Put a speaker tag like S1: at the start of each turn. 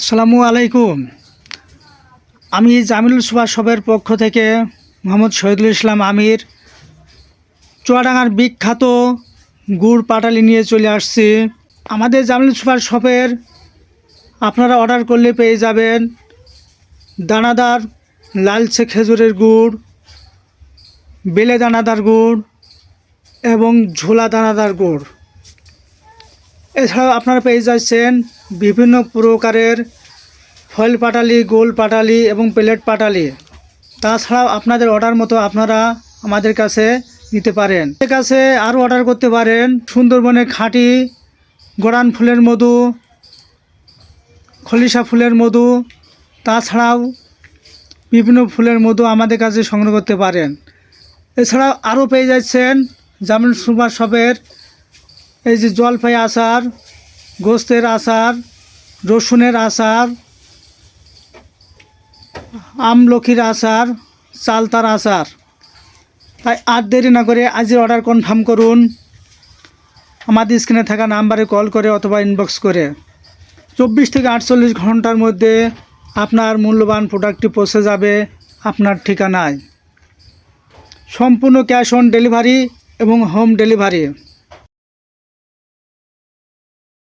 S1: আসসালামু আলাইকুম। আমি জামিলুল সুপার শপের পক্ষ থেকে মোহাম্মদ শহীদুল ইসলাম আমির চুয়াডাঙ্গার বিখ্যাত গুড় পাটালি নিয়ে চলে আসছি। আমাদের জামিলুল সুপার শপের আপনারা অর্ডার করলে পেয়ে যাবেন দানাদার লালচে খেজুরের গুড়, বেলে দানাদার গুড় এবং ঝোলা দানাদার গুড়। এছাড়াও আপনারা পেয়ে যাচ্ছেন বিভিন্ন প্রকারের ফয়েল পাটালি, গোল পাটালি এবং প্লেট পাটালি। তাছাড়াও আপনাদের অর্ডার মতো আপনারা আমাদের কাছে নিতে পারেন। আমাদের কাছে আরও অর্ডার করতে পারেন সুন্দরবনের খাঁটি গরান ফুলের মধু, খলিশা ফুলের মধু, তাছাড়াও বিভিন্ন ফুলের মধু আমাদের কাছে সংগ্রহ করতে পারেন। এছাড়াও আরও পেয়ে যাচ্ছেন জামিল সুপার শপের এই যে জলপাই আচার, গোস্তের আচার, রসুনের আচার, আমলকির আচার, চালতার আচার। তাই আর দেরি না করে আজই অর্ডার কনফার্ম করুন আমাদের স্ক্রিনে থাকা নাম্বারে কল করে অথবা ইনবক্স করে। 24 থেকে 48 ঘন্টার মধ্যে আপনার মূল্যবান প্রোডাক্টটি পৌঁছে যাবে আপনার ঠিকানায়। সম্পূর্ণ ক্যাশ অন ডেলিভারি এবং হোম ডেলিভারি।